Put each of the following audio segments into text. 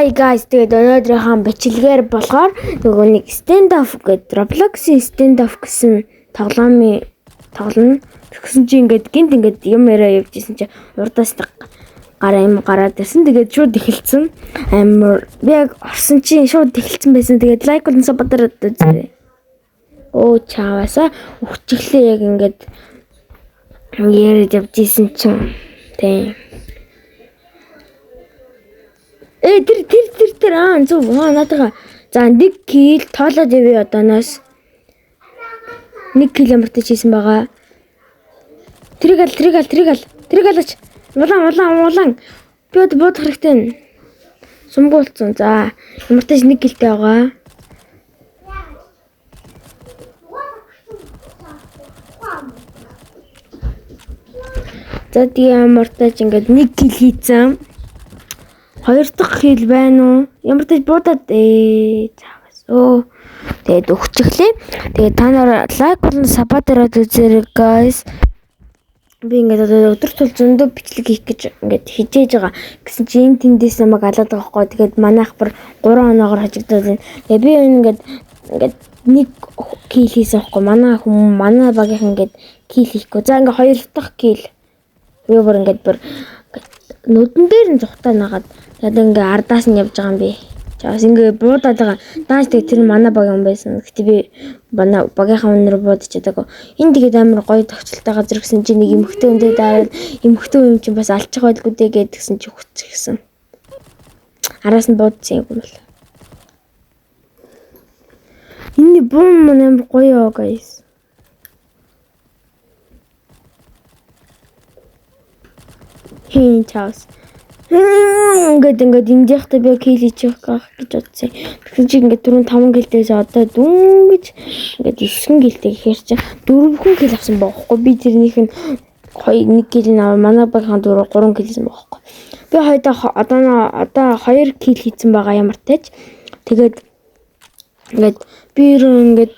Hi guys, тэгээд өнөөдрийнхөө бичлэгээр болохоор нөгөө нэг stand off гэдэг Roblox-ийн stand off гэсэн тоглоно. Тэгсэн чи ингээд гинт ингээд юм яриа явжсэн чи урдаас гараад ирсэн. Тэгээд шууд эхэлсэн. Амар би яг орсон чи шууд эхэлсэн байсан. Тэгээд лайк болон сабдараад үзээ. Оо чааваса өгчлээ яг ингээд яриад явжсэн чинь тийм. Тэр зөв наадаа. За 1 кил тоолоод явъя одооноос. 1 км хийсэн байгаа. Тэрийг алч. Улаан. Би бод хэрэгтэй. Сумгуулсан. За ямар ч 1 килтэй байгаа. За тийм ямар ч ингээд 1 кил хийцэн. 2 дахь хил байна уу? Ямар ч буудаад цаагаас. Тэгээд өгчихлээ. Тэгээд та нар лайк болон сабдараад үзээрэй guys. Би ингээд өдөр тул зөндөө бичлэг хийх гэж ингээд хижээж байгаа. Гэсэн чи энэ тэндээс намайг алаад байгаа хгүй. Тэгээд манайх бүр 3 оноогоор хажигдаад байна. Тэгээд би ингээд 1 кил хийсэн хгүй. Манай багийнхан ингээд кил хийхгүй. За ингээд 2 дахь кил. Би бүр ингээд нүдэн дээр нь зүхтаа нагаад тэгээд ингээ ардаас нь явж байгаа юм би. Чаас ингээ буудаад байгаа. Дааш тэг тэр манай багийн хүн байсан. Гэтэ би манай багийнхаа өнөр буудаж чадаагүй. Энэ тэгээд амар гоё тогтолтой газар гэсэн чи нэг эмхтэй үндэ дараад эмхтэй юм чинь бас алчих байлгүй дээ гэдгсэн чи хүччихсэн. Араас нь буудсан юм бол. Энэ бум амар гоё guys. Хин чаус. Ингээд эндийхтэй би кил хийчих гэж бодсон. Тэгэхээр чи ингээд 4-5 килдээс одоо дүнгэж ингээд 9 килтэй гэхээр чи 4 кил авсан бохоггүй. Би тэрнийх нь 1 кил аваа манай багийн 3 кил хийсэн бохоггүй. Би одоо 2 кил хийсэн байгаа ямар тач. Тэгээд ингээд би ингээд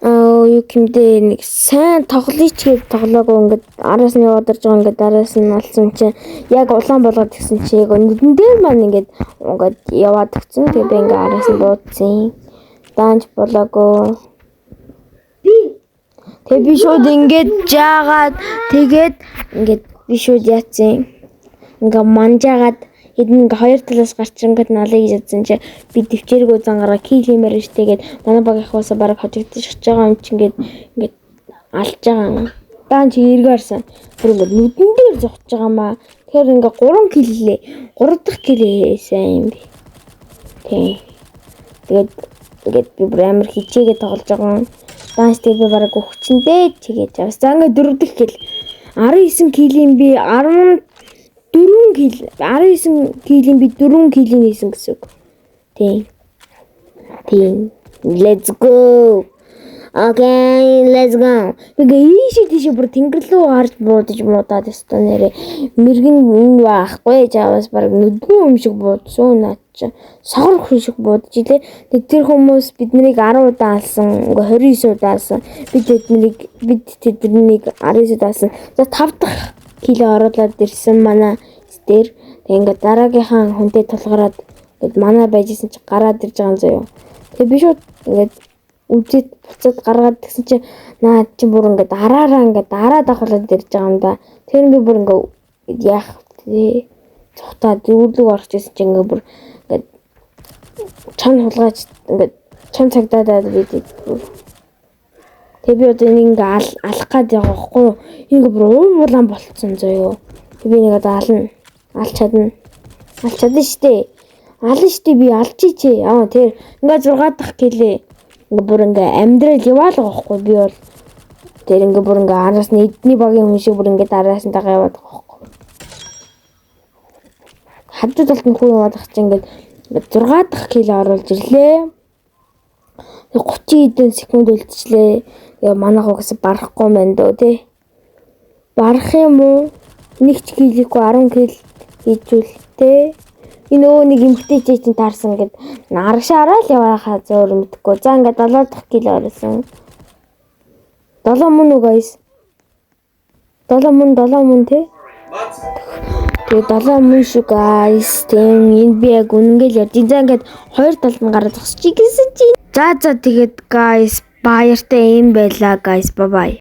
юу гэмдээ нэг сайн тоглоич гэж тоглоагүй ингээд араас нь яваад ирж байгаа ингээд араас нь алсан чинь яг улаан болгоод гисэн чи яг нүдэн дээр маань ингээд яваад гисэн. Тэгээ би ингээд араас нь буудсан. Даанч болоогүй. Тэгээ би шууд ингээд жаагаад тэгээд ингээд би шууд яатсан. Ингээд манжаагаад хэдэн ингээ 2 талаас гарч ингээд налыг ядсан чи би төвчээргөө зангараа кил хиймээр штэ гээд манай багийнхаас бараг хожигдчих байгаа юм чи ингээд алж байгаа. Даан чи эргээрсэн. Тэр ингээд нүдэн дээр зогсож байгаа маа. Тэгэхээр ингээ 3 кил лээ. 3 дахь кил хийсэн юм би. Тий. Тэгээд ингээд би бүр амар хичээгээ тоглож байгаа. Даан чи би бараг өгчөндөө чигээд явсан. За ингээ 4 дахь кил 19 килийн би 4 кил 19 килийн би 4 килийн хийсэн гэсэн үг. Тийм. Let's go. Okay, let's go. Ийшээ бүр тэнгэр рүү харж буудаад өстө нэрээ мэрэгэн байхгүй жаавас баг нүдгүй юм шиг буудсан наа чи. Согор шиг буудаж илээ. Тэр хүмүүс биднийг 10 удаа алсан, 29 удаа алсан. Бид тэднийг 19 удаа алсан. За 5 дахь кило оруулаад ирсэн манай дээр. Тэг ингээд дараагийнхаа хүнтэй тулгараад ингээд манай байжсэн чи гараад ирж байгаа юм зөө. Тэг би шууд ингээд үжид буцаад гаргаад тэгсэн чи наа чи бүр ингээд араараа ингээд дараа давхуулаад ирж байгаа юм да. Тэр би бүр ингээд яах вэ? Цухтаа дүүрлэг орж ирсэн чи ингээд бүр ингээд чан хулгайч ингээд чан цагдаад бид тэг би одоо энийг ингээд алах гээд байгаа байхгүй юу? Энийг бүр уулан болцсон зөө. Тэг би нэг одоо алч чадна штэ. Ална штэ би алчиж. Тэр ингээ 6 дахь килээ. Ингээ бүр ингээ амьдрал яваал байхгүй би бол тэр ингээ бүр ингээ араас нь эдний багийн хүн шиг бүр ингээ араас нь дагаа яваад байгаа байхгүй. Хадад толтон хүн яваад ах чинь ингээ 6 дахь килээ оруулж ирлээ. 30 хэдэн секунд үлдчихлээ. Яа манайх угсаа барахгүй байна дөө тий. Барах юм уу? 1 килэхгүй 10 кил хийжүүл те. Энэ нэг эмхтэй чинь таарсан гэд нарагшаараа л яваахаа зөөр мэдхгүй. За ингээд 7 дахь кил орсон. 7 мөн үү guys? 7 мөн те. Тэгээ 7 мөн шүү guys. Тийм энэ би яг үнэнгээл ярьж. За ингээд хоёр талд нь гараад зогсчих гэсэн чинь. За тэгээд guys баяртай юм байла guys. Bye bye.